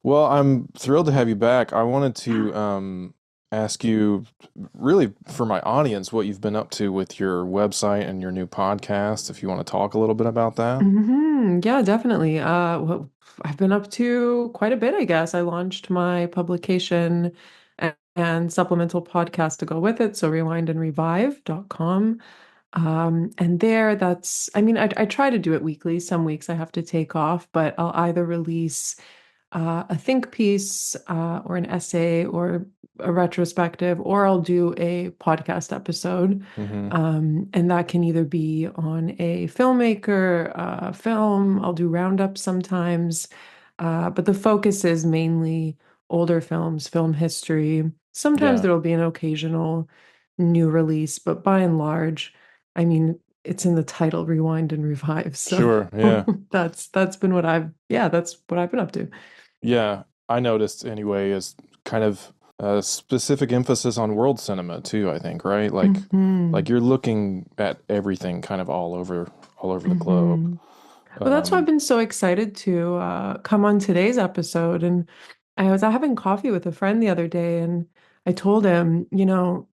Well, I'm thrilled to have you back. I wanted to ask you, really, for my audience, what you've been up to with your website and your new podcast, if you want to talk a little bit about that. Yeah, definitely. Well, I've been up to quite a bit, I guess. I launched my publication and supplemental podcast to go with it, so rewindandrevive.com. And there, I try to do it weekly. Some weeks I have to take off, but I'll either release a think piece or an essay or a retrospective, or I'll do a podcast episode. Hmm. And that can either be on a filmmaker, film, I'll do roundups sometimes. But the focus is mainly older films, film history. Sometimes Yeah, there will be an occasional new release, but by and large, it's in the title, Rewind and Revive. So sure. Yeah. that's been what that's what I've been up to. Yeah. I noticed anyway is kind of a specific emphasis on world cinema too, I think, right? Like Hmm. you're looking at everything kind of all over the globe. Hmm. Well, that's why I've Um, been so excited to come on today's episode. And I was having coffee with a friend the other day, and I told him,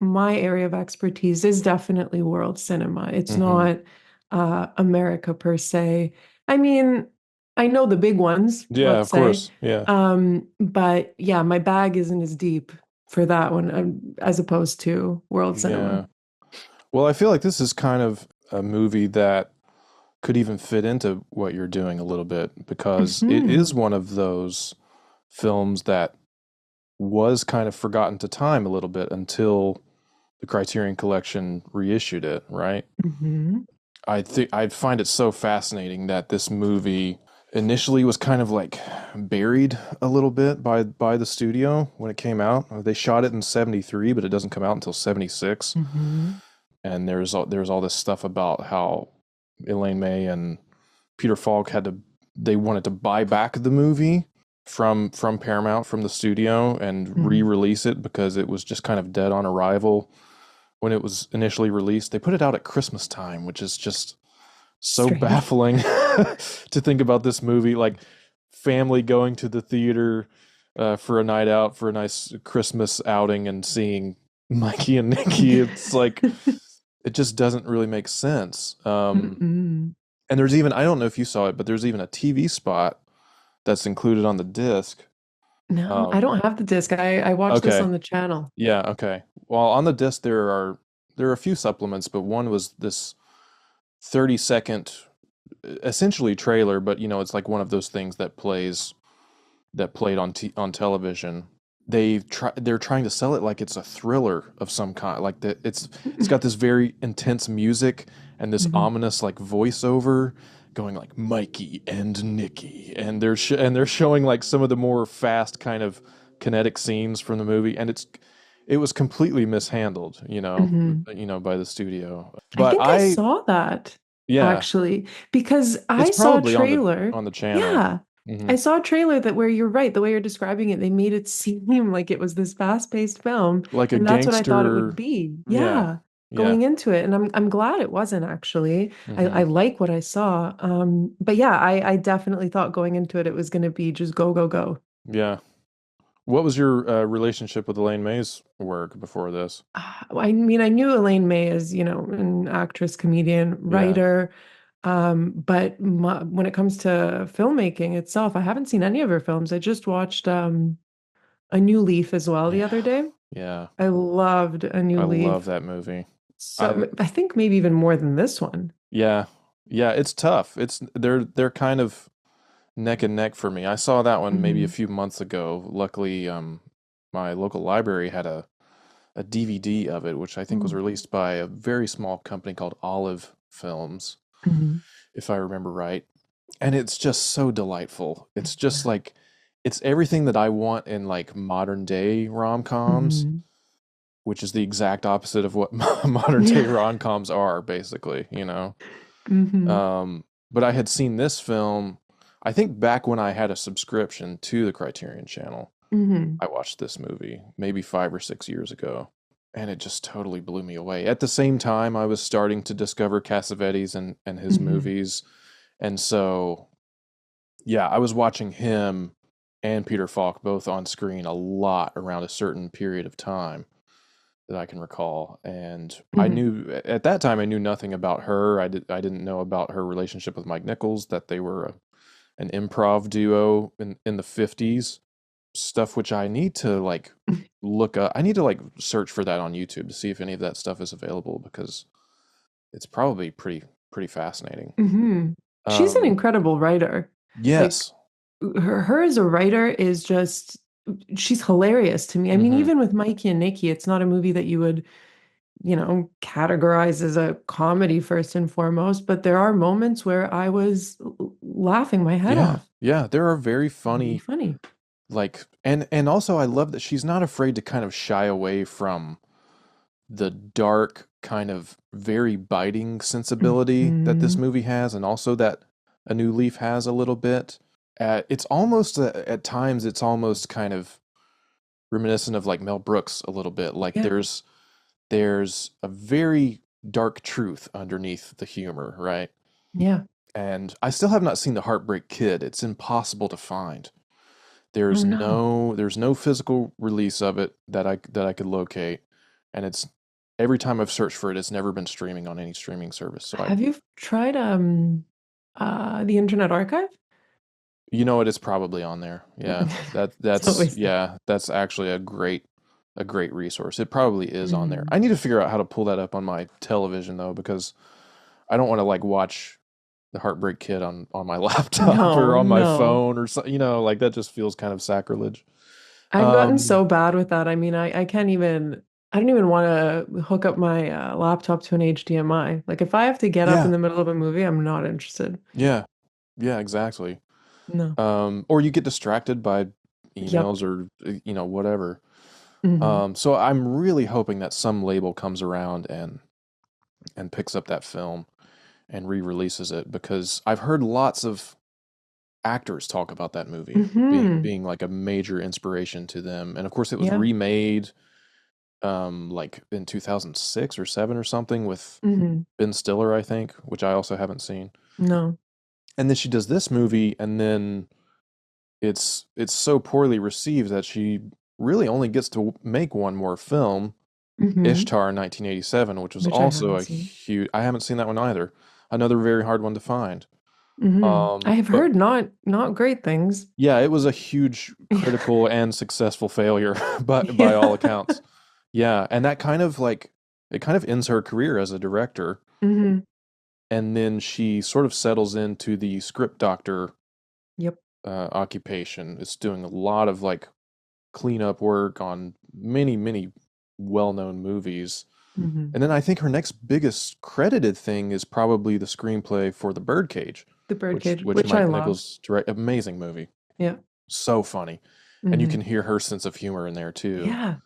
my area of expertise is definitely world cinema. It's mhm. not America per se. I mean, I know the big ones, Yeah, let's of say. course. Yeah. But yeah, my bag isn't as deep for that one as opposed to world cinema. Yeah. Well, I feel like this is kind of a movie that could even fit into what you're doing a little bit because it is Hmm. one of those films that was kind of forgotten to time a little bit until the Criterion Collection reissued it, right? Hmm. I find it so fascinating that this movie initially was kind of like buried a little bit by the studio when it came out. They shot it in 73, but it doesn't come out until 76. Hmm. And there's all this stuff about how Elaine May and Peter Falk they wanted to buy back the movie from Paramount, from the studio, and Hmm. re-release it because it was just kind of dead on arrival when it was initially released. They put it out at Christmas time, which is just so Strange. baffling to think about this movie, like family going to the theater for a night out, for a nice Christmas outing, and seeing Mikey and Nicky. It's like it just doesn't really make sense. Mm-mm. And there's even, I don't know if you saw it, but there's even a TV spot that's included on the disc. No, I Um, don't have the disc. I watched this okay, on the channel. yeah, okay. Well, on the disc there are a few supplements, but one was this 30-second, essentially trailer, but it's like one of those things that played on television. They're trying to sell it like it's a thriller of some kind, like that it's got this very intense music and this Mhm. ominous like voiceover going like Mikey and Nicky, and they're showing like some of the more fast kind of kinetic scenes from the movie, and it was completely mishandled, Mhm. by the studio. I But think I saw that yeah, actually because it's I saw a probably trailer. on the channel. Yeah. Hmm. I saw a trailer that where you're right, the way you're describing it, they made it seem like it was this fast-paced film, Like a and that's what I thought it would gangster. be. Yeah, Yeah, yeah. going into it, and I'm glad it wasn't actually. I Hmm. like what I saw. But yeah, I definitely thought going into it was going to be just go go go. Yeah. What was your relationship with Elaine May's work before this? I knew Elaine May as, an actress, comedian, Yeah. writer. But when it comes to filmmaking itself, I haven't seen any of her films. I just watched A New Leaf as well the Yeah. other day. Yeah. I loved A New I love Leaf. that movie. I So I think maybe even more than this one. Yeah. Yeah, it's tough. They're kind of neck and neck for me. I saw that one maybe a Hmm. few months ago. Luckily, my local library had a DVD of it, which I think was Hmm. released by a very small company called Olive Films, Hmm. if I remember right. And it's just so delightful. It's just like it's everything that I want in like modern day rom-coms, Hmm. which is the exact opposite of what modern day Yeah. rom-coms are, basically. Hmm. But I had seen this film, I think back when I had a subscription to the Criterion Channel. Hmm. I watched this movie maybe 5 or 6 years ago, and it just totally blew me away. At the same time, I was starting to discover Cassavetes and his Hmm. movies. And so, yeah, I was watching him and Peter Falk both on screen a lot around a certain period of time that I can recall. And I Mhm. knew at that time I knew nothing about her. I didn't know about her relationship with Mike Nichols, that they were an improv duo in the 50s, stuff which I need to like look up. I need to like search for that on YouTube to see if any of that stuff is available because it's probably pretty fascinating. Mhm. She's an Um, incredible writer. Like yes. her as a writer is just she's hilarious to me. I mean, Hmm. even with Mikey and Nicky, it's not a movie that you would, categorize as a comedy first and foremost, but there are moments where I was laughing my head Yeah. off. Yeah. There are very Really funny, funny. like, and also I love that she's not afraid to kind of shy away from the dark, kind of very biting sensibility that this Mhm. movie has, and also that A New Leaf has a little bit. It's almost at times it's almost kind of reminiscent of like Mel Brooks a little bit. Like Yeah. there's a very dark truth underneath the humor, right? Yeah. And I still have not seen The Heartbreak Kid. It's impossible to find. Oh no. There's no physical release of it that I could locate, and it's every time I've searched for it, it's never been streaming on any streaming service. So I, Have you tried the Internet Archive? you know what, it's probably on there. Yeah, It's always there. that's actually a great resource. It probably is on there. Mhm. I need to figure out how to pull that up on my television though, because I don't want to like watch The Heartbreak Kid on my laptop or No, on my no. phone or something. You know, like that just feels kind of sacrilege. I've gotten Um, so bad with that. I mean, I can't even, I don't even want to hook up my laptop to an HDMI. Like, if I have to get up in yeah, the middle of a movie, I'm not interested. yeah, yeah, exactly. No. Or you get distracted by Yep. emails or whatever. Hmm. So I'm really hoping that some label comes around and picks up that film and re-releases it because I've heard lots of actors talk about that movie Hmm. being like a major inspiration to them. And of course it was Yeah. remade like in 2006 or 7 or something with Hmm. Ben Stiller, I think, which I also haven't seen. No. And then she does this movie and then it's so poorly received that she really only gets to make one more film, Hmm. Ishtar in 1987, which was Which I also haven't a seen. huge. I haven't seen that one either. Another very hard one to find. I have But heard not great things. yeah, it was a huge critical and successful failure, by all Yeah. accounts. Yeah, and that kind of like it kind of ends her career as a director, Hmm. and then she sort of settles into the script doctor Yep. occupation. It's doing a lot of like cleanup work on many well-known movies. Hmm. And then I think her next biggest credited thing is probably the screenplay for The Birdcage, The Birdcage, which which I Mike love. Nichols direct. Amazing movie, Yeah. so funny, and you Hmm. can hear her sense of humor in there too. Yeah.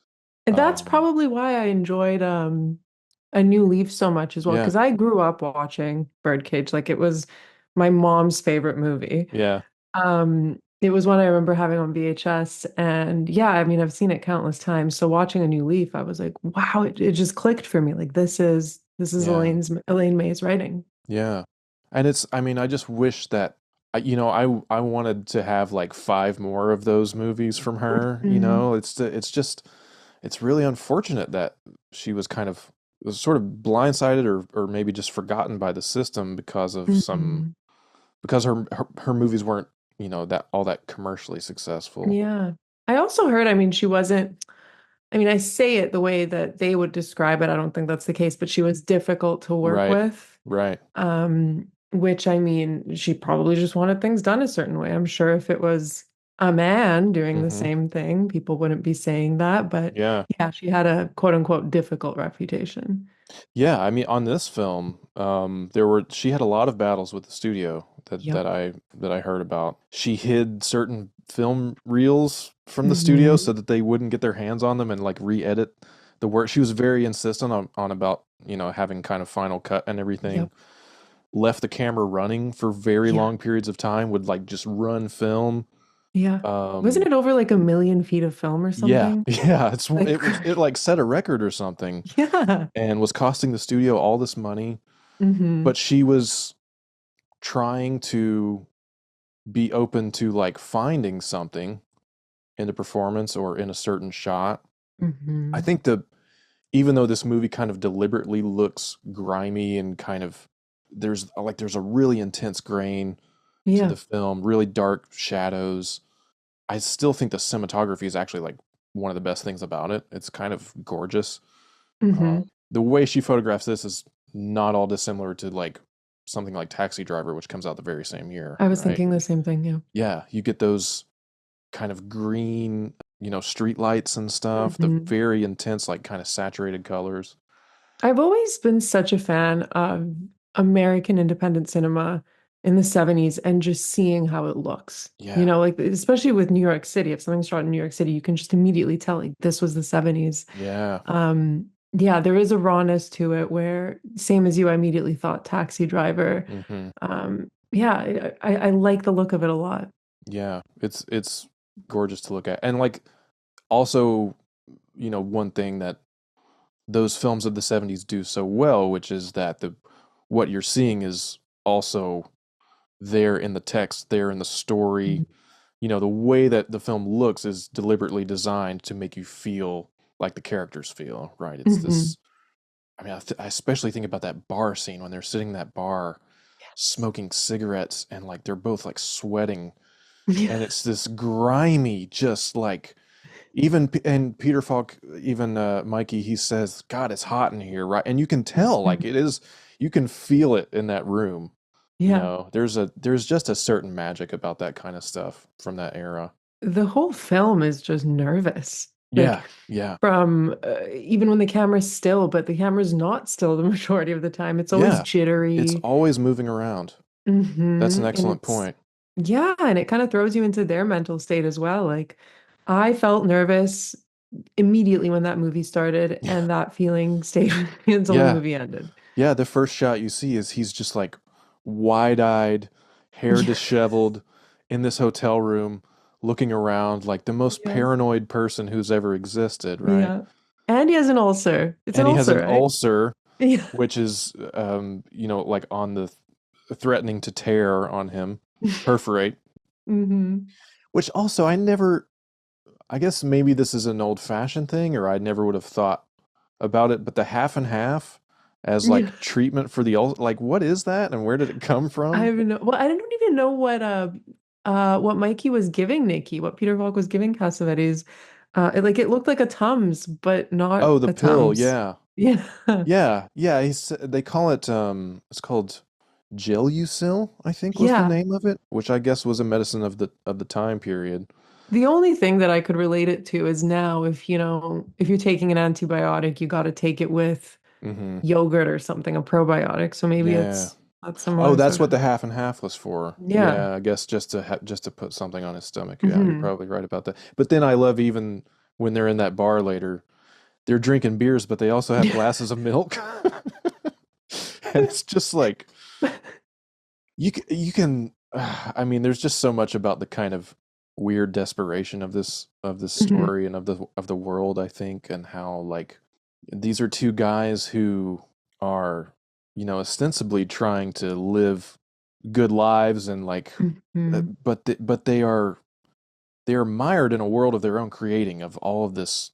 And that's Um, probably why I enjoyed A New Leaf so much as well, yeah, because I grew up watching Birdcage. Like it was my mom's favorite movie. yeah, It was one I remember having on VHS. And yeah, I mean, I've seen it countless times. So watching A New Leaf, I was like, wow, it just clicked for me. Like this is yeah, Elaine May's writing. yeah. And it's, I mean, I just wish that, I wanted to have like 5 more of those movies from her. Mhm. It's just, it's really unfortunate that she was sort of blindsided or maybe just forgotten by the system because of Mhm. because her movies weren't, that all that commercially successful. Yeah. I also heard, I mean, she wasn't, I mean, I say it the way that they would describe it. I don't think that's the case, but she was difficult to work Right. with. Right. Which I mean, she probably just wanted things done a certain way. I'm sure if it was a man doing the Hmm. same thing, people wouldn't be saying that. But Yeah. yeah, she had a quote unquote difficult reputation. Yeah, I mean on this film, she had a lot of battles with the studio Yep. that I heard about. She hid certain film reels from the studio Hmm. so that they wouldn't get their hands on them and like re-edit the work. She was very insistent on about, having kind of final cut and everything. Yep. Left the camera running for very Yeah. long periods of time, would like just run film. Yeah. Wasn't Um, it over like 1 million feet of film or yeah, something? yeah, Like, it like set a record or something yeah. and was costing the studio all this money, Hmm. but she was trying to be open to like finding something. in the performance or in a certain shot. I Hmm. think even though this movie kind of deliberately looks grimy and kind of there's a really intense grain to the Yeah. film, really dark shadows. I still think the cinematography is actually like one of the best things about it. It's kind of gorgeous. Hmm. The way she photographs this is not all dissimilar to like something like Taxi Driver, which comes out the very same year, I was right? thinking the same thing. Yeah. Yeah, you get those kind of green, street lights and stuff, the Hmm. very intense, like kind of saturated colors. I've always been such a fan of American independent cinema in the 70s and just seeing how it looks. Yeah, Like especially with New York City, if something's shot in New York City, you can just immediately tell like this was the 70s. yeah. Yeah, there is a rawness to it where same as you, I immediately thought Taxi Driver. Hmm. Yeah, I like the look of it a lot. Yeah, it's gorgeous to look at. And like also, one thing that those films of the 70s do so well, which is that the what you're seeing is also there in the text, there in the story. The way that the film looks is deliberately designed to make you feel like the characters feel, right? It's Hmm. this, I mean, I especially think about that bar scene when they're sitting in that bar Yes. smoking cigarettes and like they're both like sweating Yeah. and it's this grimy, just like even and Peter Falk, even Mikey, he says, "God, it's hot in here," right? And you can tell, like Mhm. it is, you can feel it in that room. Yeah. There's just a certain magic about that kind of stuff from that era. The whole film is just nervous. Yeah, Like yeah, from even when the camera's still, but the camera's not still the majority of the time. It's always yeah. It's jittery. always moving around. That's an And excellent point. yeah, and it kind of throws you into their mental state as well. Like I felt nervous immediately when that movie started, Yeah, and that feeling stayed with me until the yeah, movie ended. yeah. The first shot you see is he's just like wide-eyed, hair disheveled, in this hotel room, looking around like the most Yeah. paranoid person who's ever existed, right? Yeah. And he has an ulcer. It's an And he has ulcer, an right? ulcer, Yeah. which is, like on the threatening to tear on him, perforate. Hmm. Which also I guess maybe this is an old-fashioned thing, or I never would have thought about it, but the half and half as Yeah. like treatment for the ulcer, like what is that and where did it come I from? have no, well, I don't even know what Mikey was giving Nikki, what Peter Falk was giving Cassavetes. It looked like a Tums, but not Oh, the a pill, Tums. yeah. Yeah. Yeah, yeah, they call it it's called Gelusil, I think was the Yeah. name of it, which I guess was a medicine of the time period. The only thing that I could relate it to is now if you're taking an antibiotic, you got to take it with Hmm. yogurt or something, a probiotic. So maybe Yeah. it's that Oh, similar that's sort what of. the half and half was for. Yeah. Yeah, I guess just to put something on his stomach. Yeah, you're Hmm. probably right about that. But then I love even when they're in that bar later, they're drinking beers, but they also have glasses of milk. And it's just like you can I mean, there's just so much about the kind of weird desperation of this Hmm. story and of the world, I think, and how like these are two guys who are, ostensibly trying to live good lives and like Hmm. but they are mired in a world of their own creating of all of this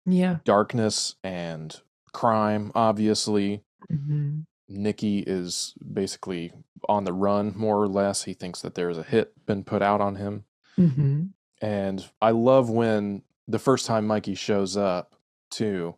Yeah. darkness and crime, obviously. Hmm. Nicky is basically on the run, more or less. He thinks that there's a hit been put out on him. Hmm. And I love when the first time Mikey shows up, too,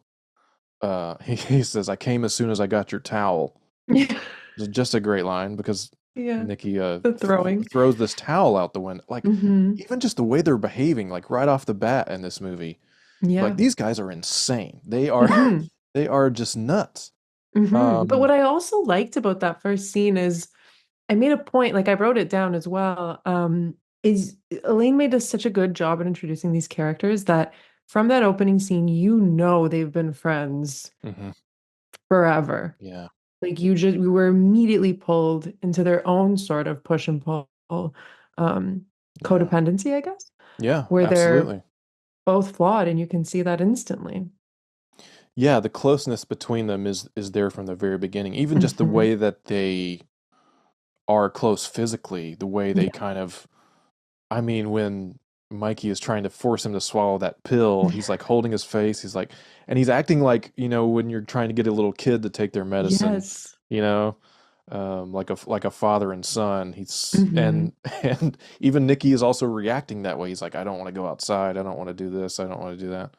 he says, "I came as soon as I got your towel." Yeah. It's just a great line because Yeah. Nicky The throwing. throws this towel out the window. Like, Hmm. even just the way they're behaving, like right off the bat in this movie, like Yeah. these guys are insane. They are, Hmm. they are just nuts. But Um, what I also liked about that first scene is I made a point, like I wrote it down as well, is Elaine made us such a good job at introducing these characters that from that opening scene, they've been friends mhm, forever. yeah, Like we were immediately pulled into their own sort of push and pull, um, yeah, codependency, I guess, yeah, where they're absolutely. both flawed and you can see that instantly. Yeah, the closeness between them is there from the very beginning. Even just the Hmm. way that they are close physically, the way they Yeah. kind of, I mean, when Mikey is trying to force him to swallow that pill. He's like holding his face. He's like, and he's acting like, when you're trying to get a little kid to take their medicine, Yes. you know, like a father and son. He's Hmm. and even Nicky is also reacting that way. He's like, I don't want to go outside. I don't want to do this. I don't want to do that.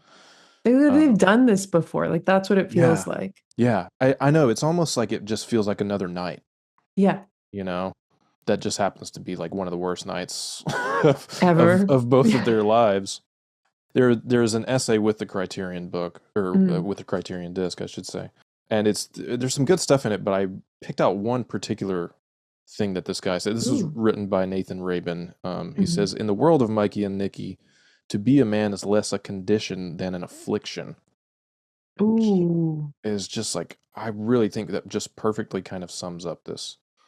They've Um, done this before. Like that's what it yeah, feels like. yeah. I know. It's almost like it just feels like another night, Yeah. you know, that just happens to be like one of the worst nights of Ever. of both of their lives. There's an essay with the Criterion book, or Mm. with the Criterion disc, I should say, and there's some good stuff in it. But I picked out one particular thing that this guy said. This was Ooh. written by Nathan Rabin. He Hmm. says, "In the world of Mikey and Nicky, to be a man is less a condition than an affliction," which Ooh. is just like I really think that just perfectly kind of sums up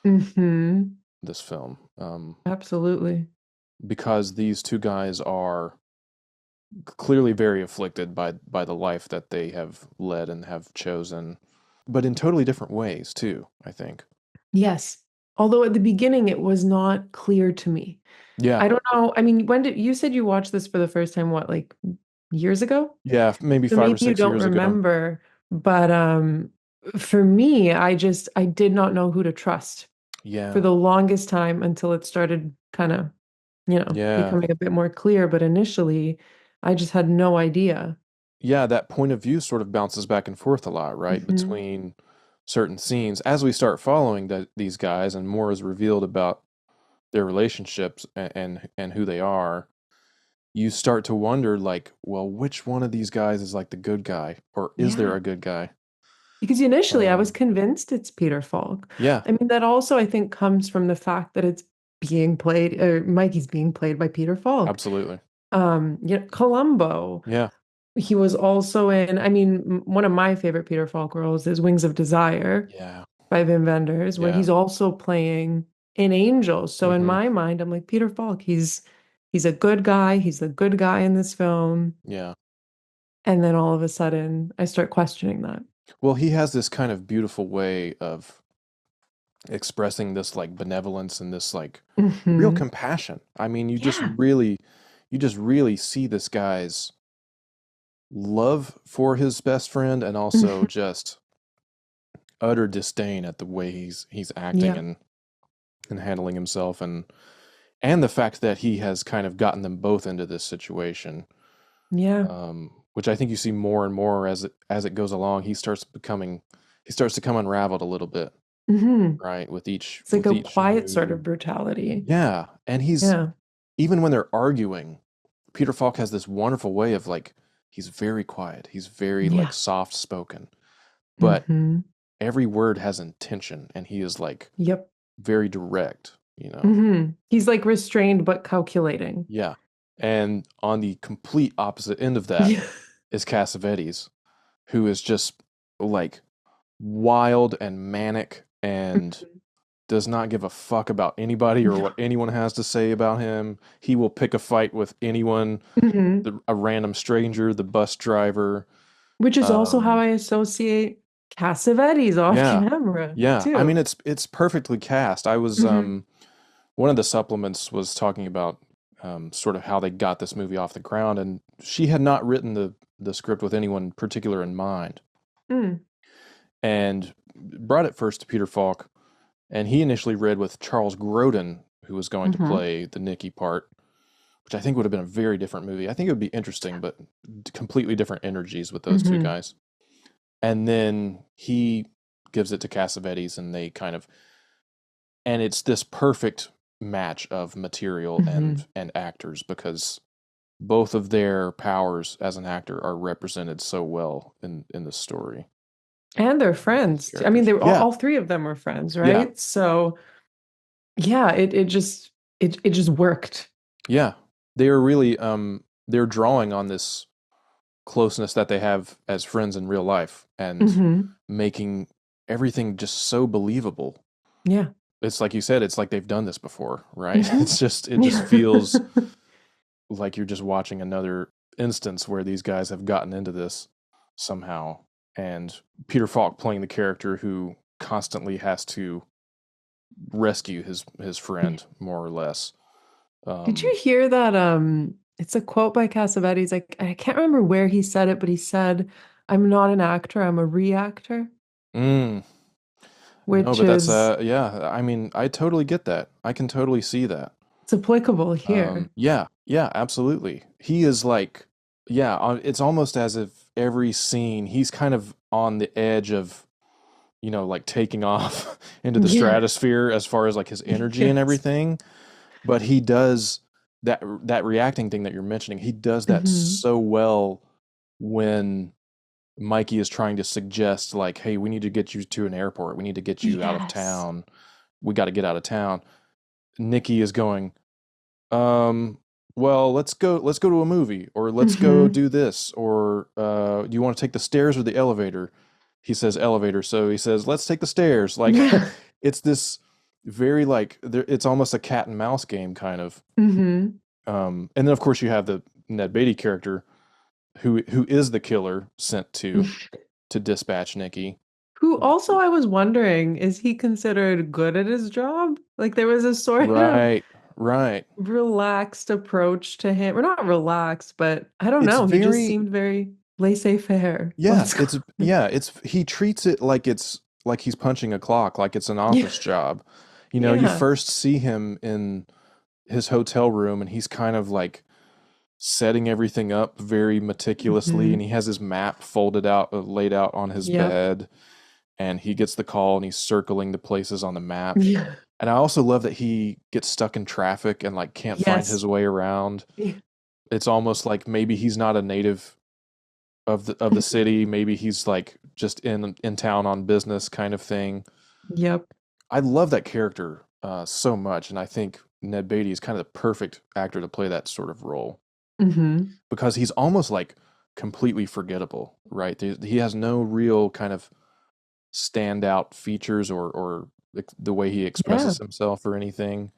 Hmm. this film, Absolutely. because these two guys are clearly very afflicted by the life that they have led and have chosen, but in totally different ways too, I think. Yes. Although at the beginning it was not clear to me. Yeah. I don't know. I mean, when did you said you watched this for the first time, what, like years ago? Yeah, maybe So 5 or maybe you 6 don't years ago. remember, but for me, I did not know who to trust for Yeah. the longest time until it started kind of, Yeah. becoming a bit more clear. But initially, I just had no idea. Yeah, that point of view sort of bounces back and forth a lot, right? Hmm. Between certain scenes as we start following these guys and more is revealed about their relationships and who they are, you start to wonder like, well, which one of these guys is like the good guy, or is there Yeah. a good guy? Because initially I was Um, convinced it's Peter Falk. yeah, I mean, that also I think comes from the fact that it's being played, or Mikey's being played by Peter Falk. absolutely. Columbo. Yeah, He was also in, I mean, one of my favorite Peter Falk roles is Wings of Desire yeah, by Wim Wenders, where yeah. he's also playing an angel. So in Hmm. my mind, I'm like, Peter Falk, he's a good guy. He's a good guy in this film. Yeah. And then all of a sudden, I start questioning that. Well, he has this kind of beautiful way of expressing this like benevolence and this like real Hmm. compassion. I mean, Yeah. you just really see this guy's love for his best friend and also just utter disdain at the way he's acting Yeah. and handling himself, and the fact that he has kind of gotten them both into this situation, Yeah. which I think you see more and more as it goes along. He starts to come unraveled a little bit, Hmm. right, with each It's like a quiet sort new. of brutality. Yeah, and he's Yeah. even when they're arguing, Peter Falk has this wonderful way of like he's very quiet, he's very like Yeah. soft spoken, but Hmm. every word has intention, and he is like Yep. very direct, He's like restrained but calculating. Yeah. And on the complete opposite end of that Yeah. is Cassavetes, who is just like wild and manic and does not give a fuck about anybody or what No. anyone has to say about him. He will pick a fight with anyone, Hmm. a random stranger, the bus driver. Which is also how Um, I associate Cassavetes off yeah. camera Yeah. I too. mean it's perfectly cast. I was Hmm. one of the supplements was talking about sort of how they got this movie off the ground, and she had not written the script with anyone particular in mind, Mm. and brought it first to Peter Falk, and he initially read with Charles Grodin, who was going to Hmm. play the Nicky part, which I think would have been a very different movie. I think it would be interesting, but completely different energies with those two Hmm. guys. And then he gives it to Cassavetes, and they kind of, and it's this perfect match of material Hmm. and actors because both of their powers as an actor are represented so well in the story And they're with these friends. I mean, characters. Yeah, all three of them were friends, yeah, right? So yeah, it just worked. yeah. They are really they're drawing on this closeness that they have as friends in real life and Hmm. making everything just so believable. Yeah. It's like you said, it's like they've done this before, right? Hmm. It just feels like you're just watching another instance where these guys have gotten into this somehow. And Peter Falk playing the character who constantly has to rescue his friend, more or less. Did you Um, hear that It's a quote by Cassavetes. I can't remember where he said it, but he said, "I'm not an actor, I'm a reactor," Mm. No, which but that's is yeah, I mean, I totally get that. I can totally see that. it's applicable here. Yeah, yeah, absolutely. He is like, yeah, it's almost as if every scene he's kind of on the edge of, like taking off into the Yeah. stratosphere as far as like his energy and Yes. everything. But he does that reacting thing that you're mentioning. He does that Hmm. so well when Mikey is trying to suggest like, "Hey, we need to get you to an airport. We need to get you out of Yes. town. We got to get out of town." Nicky is going, um, well, let's go to a movie, or let's go Hmm. do this, or do you want to take the stairs or the elevator? He says elevator, so he says, let's take the stairs. Like Yeah. it's this very like it's almost a cat and mouse game kind of. Hmm. And then of course you have the Ned Beatty character who is the killer sent to dispatch Nicky. Who also I was wondering, is he considered good at his job? Like there was a sort of Right, right. relaxed approach to him. Or not relaxed, but I don't It's know. He just very seemed very laissez-faire. Yeah, Let's go. it's he treats it like it's like he's punching a clock, like it's an Yeah. office job. You Yeah. first see him in his hotel room and he's kind of like setting everything up very meticulously, and Hmm. he has his map folded out, laid out on his Yep. bed, and he gets the call and he's circling the places on the map. Yeah. And I also love that he gets stuck in traffic and like can't find Yes. his way around. Yeah. It's almost like maybe he's not a native of the city. Maybe he's like just in town on business kind of thing. Yep. I love that character so much, and I think Ned Beatty is kind of the perfect actor to play that sort of role Hmm. because he's almost like completely forgettable, right? He has no real kind of standout features or the way he Yeah. expresses himself or anything,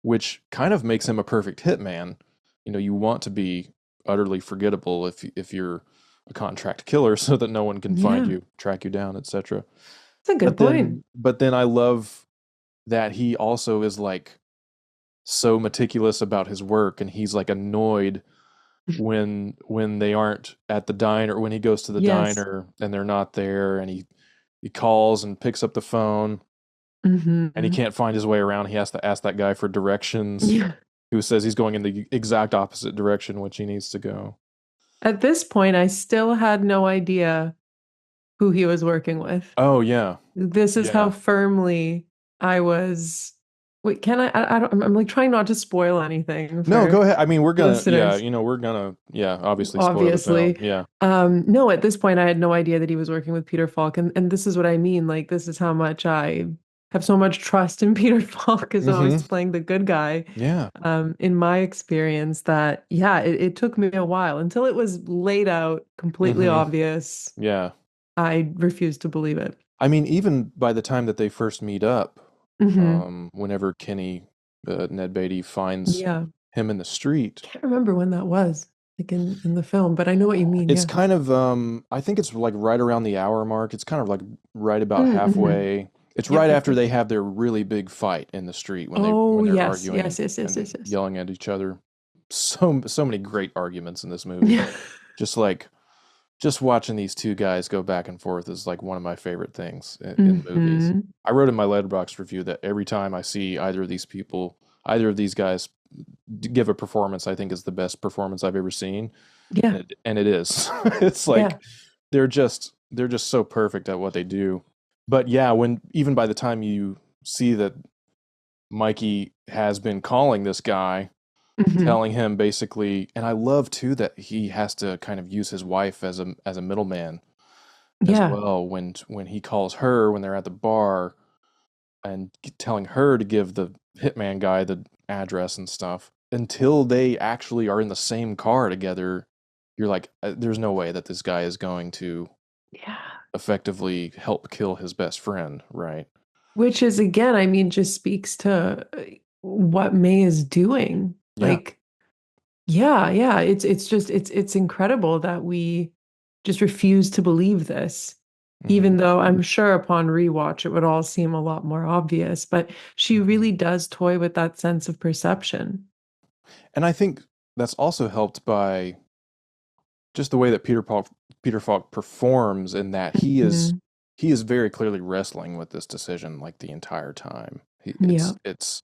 which kind of makes him a perfect hitman. You want to be utterly forgettable if you're a contract killer so that no one can find Yeah. you, track you down, etc. That's a good But point. then I love that he also is like so meticulous about his work, and he's like annoyed when they aren't at the diner, when he goes to the Yes. diner and they're not there, and he calls and picks up the phone and he Hmm. can't find his way around. He has to ask that guy for directions, Yeah. who says he's going in the exact opposite direction which he needs to go. At this point, I still had no idea who he was working with. Oh yeah. This is how Yeah. firmly I was. Wait, can I don't, I'm like trying not to spoil anything No, go for ahead. I mean, listeners, we're gonna, yeah, obviously spoil the film. obviously. Yeah. No, at this point, I had no idea that he was working with Peter Falk, and this is what I mean. Like, this is how much I have so much trust in Peter Falk as always Mm-hmm. playing the good guy. Yeah. In my experience, that yeah, it took me a while until it was laid out completely Mm-hmm. obvious. Yeah. I refused to believe it. I mean, even by the time that they first meet up, Hmm. whenever Ned Beatty finds Yeah. him in the street, Can't remember when that was, like in the film, but I know what you mean. it's Yeah. kind of I think it's like right around the hour mark. It's kind of like right about Mm-hmm. halfway. It's Yep, right yep, after yep. they have their really big fight in the street when Oh, they're yes, arguing yes, yes, yes, and yes, yes. yelling at each other. So many great arguments in this movie. Yeah. Just like just watching these two guys go back and forth is like one of my favorite things in movies. Hmm. I wrote in my Letterboxd review that every time I see either of these guys give a performance, I think is the best performance I've ever seen, Yeah. and it is. It's Yeah. like they're just so perfect at what they do. But yeah, when even by the time you see that Mikey has been calling this guy, Hmm. telling him basically, and I love too that he has to kind of use his wife as a middleman as Yeah. well when he calls her when they're at the bar and telling her to give the hitman guy the address and stuff until they actually are in the same car together. You're like, there's no way that this guy is going to Yeah. effectively help kill his best friend, right? Which is again, I mean, just speaks to what May is doing. Yeah. Like, yeah, yeah. It's just it's incredible that we just refuse to believe this. Hmm. Even though I'm sure upon rewatch it would all seem a lot more obvious, but she Hmm. really does toy with that sense of perception. And I think that's also helped by just the way that Peter Falk performs, in that Mhm. he is very clearly wrestling with this decision like the entire time. Yeah. It's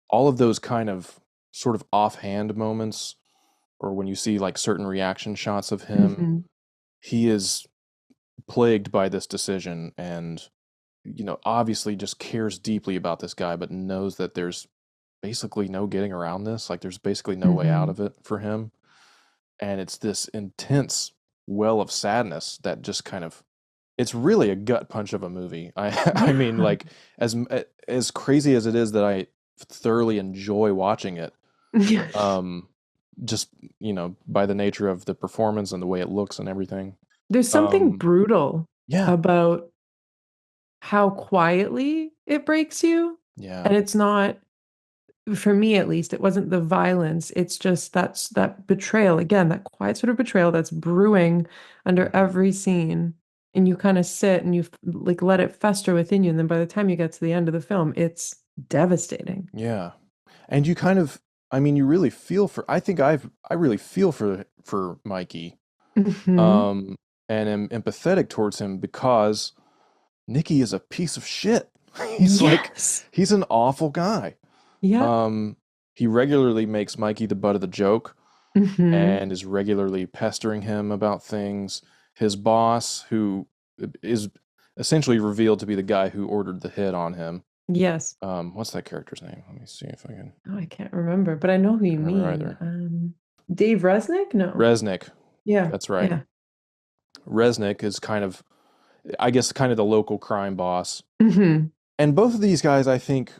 all of those kind of sort of offhand moments, or when you see like certain reaction shots of him, Mhm. he is plagued by this decision, and obviously just cares deeply about this guy, but knows that there's basically no getting around this. Like there's basically no way out Mhm. of it for him. And it's this intense well of sadness that just kind of, it's really a gut punch of a movie. I mean, Yeah. like, as crazy as it is that I thoroughly enjoy watching it, um just by the nature of the performance and the way it looks and everything. There's something um brutal yeah, about how quietly it breaks you. yeah. And it's not, for me at least, it wasn't the violence. It's just that betrayal, again, that quiet sort of betrayal that's brewing under Mhm. every scene. And you kind of sit and you like let it fester within you. And then by the time you get to the end of the film, it's devastating. Yeah. And you kind of, I mean, you really feel for, I really feel for Mikey, Hmm. um, and am empathetic towards him because Nicky is a piece of shit. He's like, Yes. he's an awful guy. Yeah. Um, he regularly makes Mikey the butt of the joke Hmm. and is regularly pestering him about things. His boss, who is essentially revealed to be the guy who ordered the hit on him. Yes. What's that character's name? Let me see if I can Oh, I can't remember, but I know who you remember mean. either. Dave Resnick? No. Resnick. Yeah. That's right. Yeah. Resnick is kind of, I guess, kind of the local crime boss. Hmm. And both of these guys, I think,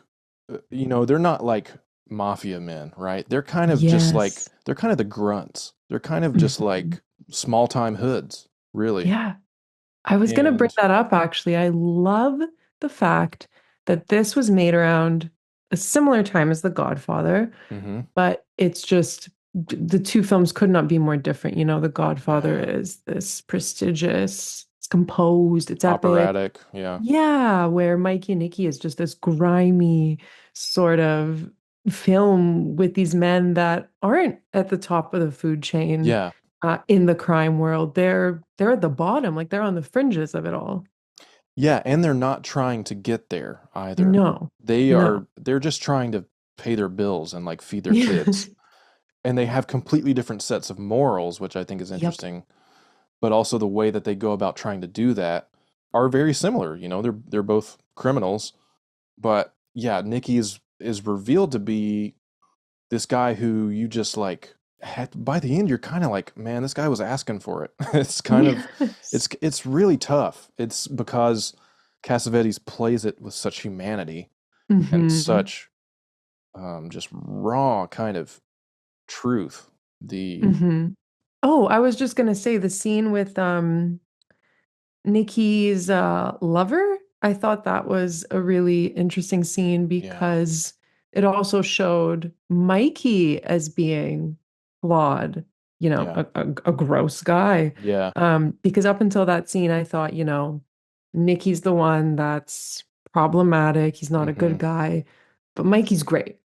they're not like mafia men, right? They're kind of just like, Yes. they're kind of the grunts. They're kind of just Mhm. like small time hoods, really. Yeah. I was going to bring And that up actually. I love the fact that this was made around a similar time as The Godfather, hmm but it's just the two films could not be more different. You know, The Godfather yeah, is this prestigious, it's composed, it's epic. operatic, yeah, Yeah, where Mikey Nicky is just this grimy sort of film with these men that aren't at the top of the food chain yeah, in the crime world. They're at the bottom, like they're on the fringes of it all. yeah. And they're not trying to get there either. No, They no. are, they're just trying to pay their bills and like feed their Yeah. kids. And they have completely different sets of morals, which I think is Yep. interesting. But also the way that they go about trying to do that are very similar. They're both criminals, but yeah, Nicky is revealed to be this guy who you just like by the end you're kind of like, man, this guy was asking for it. It's kind of, Yes. it's really tough. It's because Cassavetes plays it with such humanity and Hmm. such just raw kind of truth. The Hmm. Oh, I was just gonna say the scene with Nikki's lover. I thought that was a really interesting scene Yeah, because it also showed Mikey as being flawed, yeah, a gross guy. yeah. Because up until that scene, I thought, Nikki's the one that's problematic. He's not a good hmm guy, but Mikey's great.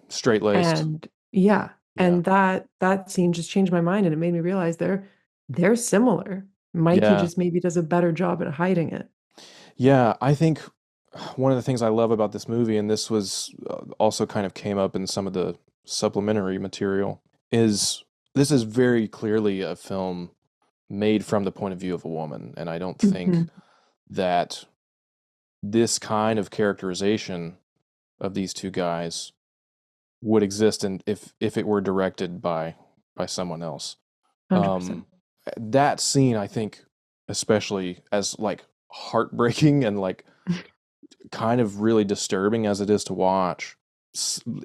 Straight laced. And yeah, Yeah. and that scene just changed my mind and it made me realize they're similar. Mikey Yeah. just maybe does a better job at hiding it. Yeah. I think one of the things I love about this movie, and this was also kind of came up in some of the supplementary material, is this is very clearly a film made from the point of view of a woman. And I don't think Hmm. that this kind of characterization of these two guys would exist in, if it were directed by someone else. 100%. Um, that scene, I think, especially as like heartbreaking and like kind of really disturbing as it is to watch,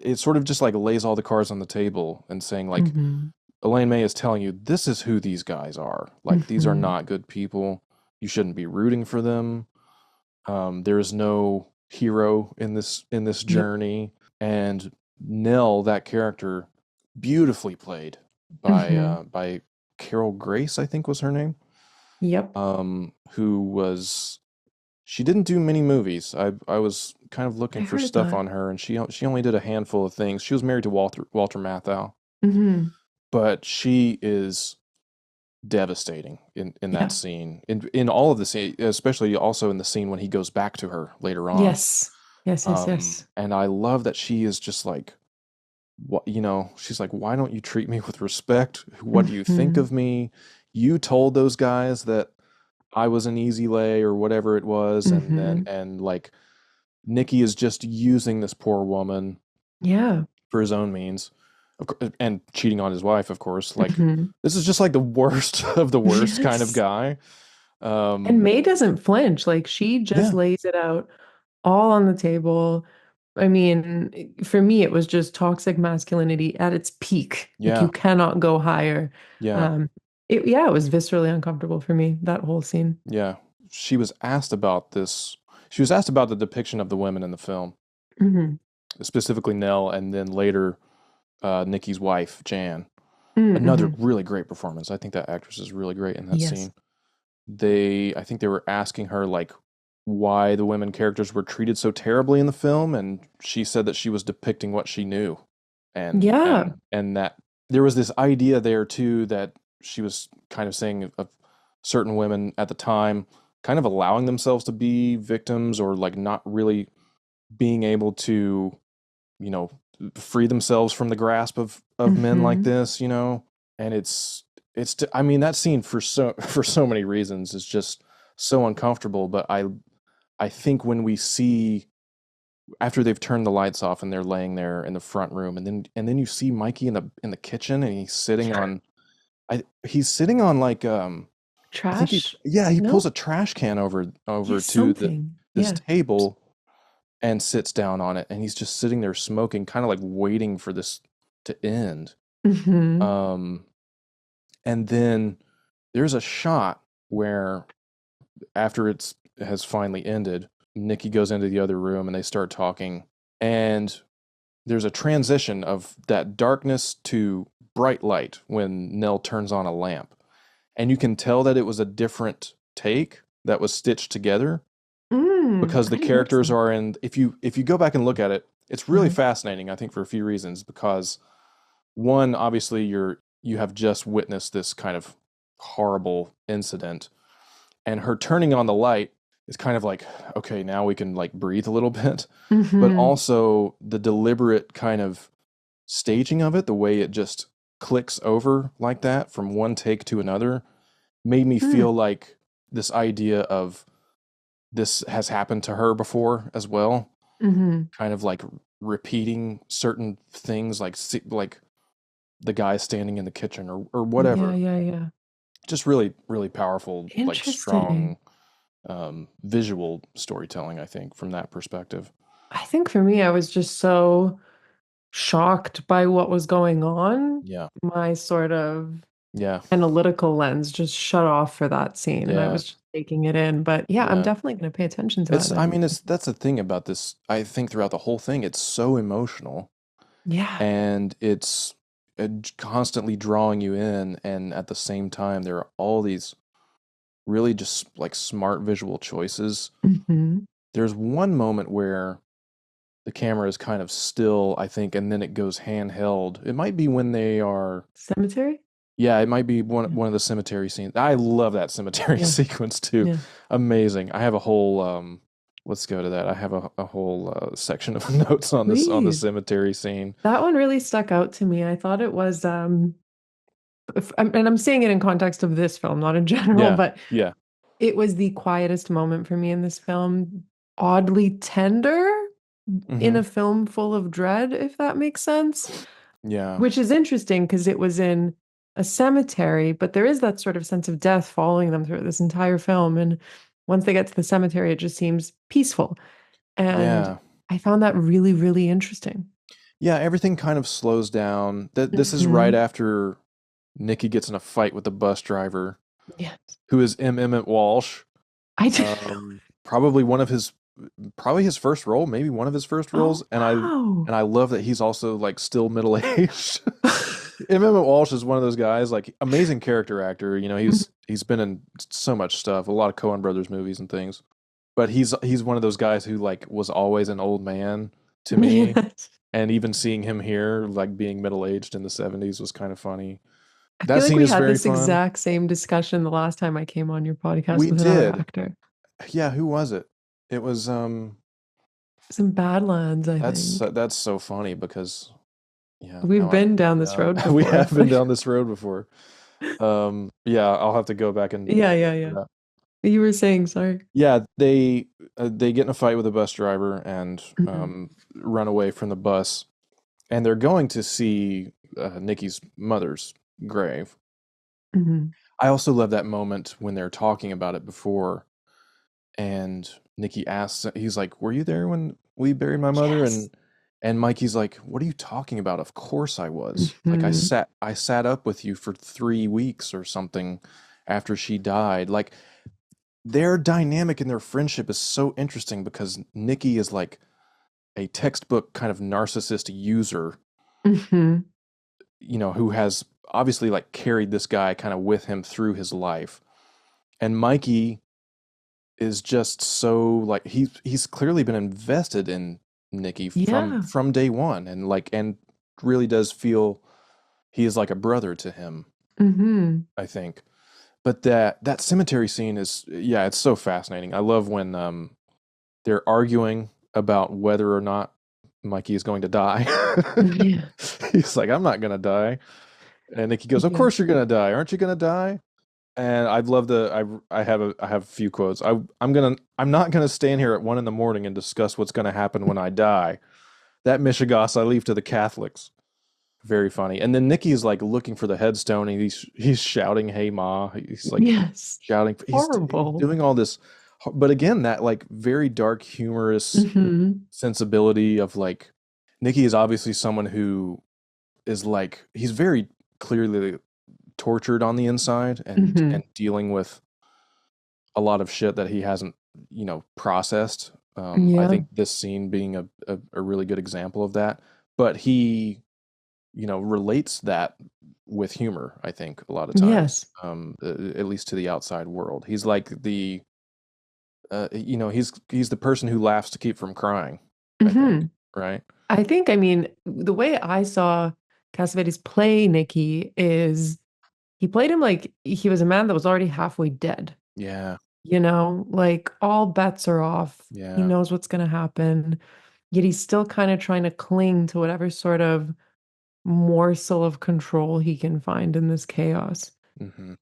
it sort of just like lays all the cards on the table and saying like, Hmm. Elaine May is telling you this is who these guys are. Like these are Hmm. not good people. You shouldn't be rooting for them. There is no hero in this Yep. journey. And Nell, that character, beautifully played Hmm. by Carol Grace, I think was her name. Yep. Who was, she didn't do many movies. I was kind of I looking for heard stuff that. on her, and she only did a handful of things. She was married to Walter Matthau. Hmm. but she is devastating in that Yeah. scene. In all of the scene, especially also in the scene when he goes back to her later on. Yes. Yes, yes, yes. And I love that she is just like, what, she's like, why don't you treat me with respect? What do you think Hmm. of me? You told those guys that I was an easy lay or whatever it was, and then Hmm. and like Nicky is just using this poor woman Yeah. for his own means, and cheating on his wife, of course. Like, Hmm. this is just like the worst of the worst kind of Yes. guy. And Um, May doesn't flinch. Like she just yeah, lays it out all on the table. I mean, for me, it was just toxic masculinity at its peak. Like yeah, you cannot go higher. yeah, Um, yeah, it was viscerally uncomfortable for me, that whole scene. yeah. She was asked about this. She was asked about the depiction of the women in the film, Hmm. specifically Nell, and then later Nicky's wife, Jan. Another Hmm. really great performance. I think that actress is really great in that Yes. scene. I think they were asking her like why the women characters were treated so terribly in the film, and she said that she was depicting what she knew, and Yeah. and and that there was this idea there too that she was kind of saying of certain women at the time kind of allowing themselves to be victims or like not really being able to, you know, free themselves from the grasp of men like Hmm. this, and I mean that scene for so many reasons is just so uncomfortable, but I think when we see after they've turned the lights off and they're laying there in the front room, and then you see Mikey in the kitchen, and he's sitting on like I think Trash? he pulls No? a trash can over Yes, to something. this Yeah. table and sits down on it, and he's just sitting there smoking, kind of like waiting for this to end. Hmm. Um, and then there's a shot where after it has finally ended, Nicky goes into the other room and they start talking, and there's a transition of that darkness to bright light when Nell turns on a lamp, and you can tell that it was a different take that was stitched together because I the didn't notice characters that. are in if you go back and look at it, it's really Uh-huh. fascinating, I think, for a few reasons. Because one, obviously, you have just witnessed this kind of horrible incident, and her turning on the light is kind of like, okay, now we can like breathe a little bit. But Hmm. also the deliberate kind of staging of it, the way it just clicks over like that from one take to another, made me Hmm. feel like this idea of this has happened to her before as well, Hmm. kind of like repeating certain things, like the guy standing in the kitchen or Yeah, whatever. yeah, yeah. Just really, really powerful, like Interesting. strong visual storytelling, I think, from that perspective. I think for me, I was just so shocked by what was going on. Yeah, My sort of yeah, analytical lens just shut off for that scene, and I yeah, was just taking it in. But yeah, I'm yeah. definitely going to pay attention to that I then. mean, that's the thing about this. I think throughout the whole thing, it's so emotional, Yeah. and it's constantly drawing you in, and at the same time, there are all these really just like smart visual choices. Hmm. There's one moment where the camera is kind of still, I think, and then it goes handheld. It might be when they are, Cemetery? yeah, it might be one Yeah. one of the cemetery scenes. I love that cemetery Yeah. sequence too. Yeah. Amazing. I have a whole let's go to that. I have a whole section of notes on the Please. cemetery scene. That one really stuck out to me. I thought it was and I'm saying it in context of this film, not in general, Yeah. but Yeah. it was the quietest moment for me in this film. Oddly tender in Mhm. a film full of dread, if that makes sense. Yeah. Which is interesting because it was in a cemetery, but there is that sort of sense of death following them through this entire film. And once they get to the cemetery, it just seems peaceful. And Yeah. I found that really, really interesting. Yeah, everything kind of slows down. This is right Hmm. after Nikki gets in a fight with the bus driver, Yeah. who is Emmett Walsh. I did. Probably probably his first role, maybe one of his first roles, Oh, wow. and I love that he's also like still middle aged. Emmett Walsh is one of those guys, like amazing character actor. He's been in so much stuff, a lot of Coen Brothers movies and things. But he's one of those guys who like was always an old man, to me. Yes. And even seeing him here, like being middle-aged in the 70s was kind of funny. I That feel like scene we is had very this fun. exact same discussion the last time I came on your podcast We with another did. actor. Yeah, who was it? It was It's in Badlands, I think. that's so funny because yeah, We've now I'm been down this young. road We before. have It's been like, down this road before. Yeah, I'll have to go back and yeah, look yeah, for yeah. that. You were saying, sorry. Yeah, they get in a fight with a bus driver and Hmm. run away from the bus, and they're going to see Nikki's mother's grave. Hmm. I also love that moment when they're talking about it before, and Nikki asks, he's like, "Were you there when we buried my mother?" Yes. And Mikey's like, "What are you talking about? Of course I was. Like Hmm. I sat up with you for 3 weeks or something after she died." Like their dynamic and their friendship is so interesting because Nikki is like a textbook kind of narcissist user, Hmm. who has obviously like carried this guy kind of with him through his life. And Mikey is just so like he's clearly been invested in Nikki Yeah. from day one and really does feel he is like a brother to him, Hmm. I think. But that cemetery scene is yeah, it's so fascinating. I love when they're arguing about whether or not Mikey is going to die. Yeah. He's like, I'm not gonna die. And Nikki goes, Of Yeah. course you're gonna die. Aren't you gonna die? And I'd love to. I have a few quotes. I'm not gonna stand here at 1 in the morning and discuss what's gonna happen when I die. That Michigas I leave to the Catholics. Very funny. And then Nikki's like looking for the headstone and he's shouting, "Hey Ma!" He's like Yes. shouting. He's Horrible. doing all this, but again, that like very dark, humorous Hmm. sensibility of like Nikki is obviously someone who is like he's very clearly tortured on the inside Hmm. and dealing with a lot of shit that he hasn't processed. I Yeah. think this scene being a really good example of that, but he relates that with humor, I think, a lot of times, Yes. at least to the outside world. He's like he's the person who laughs to keep from crying, I think, Hmm. right? I think, I mean, the way I saw Cassavetes play Nicky is he played him like he was a man that was already halfway dead. Yeah, Like all bets are off. He yeah. knows what's going to happen, yet he's still kind of trying to cling to whatever sort of morsel of control he can find in this chaos. Hmm.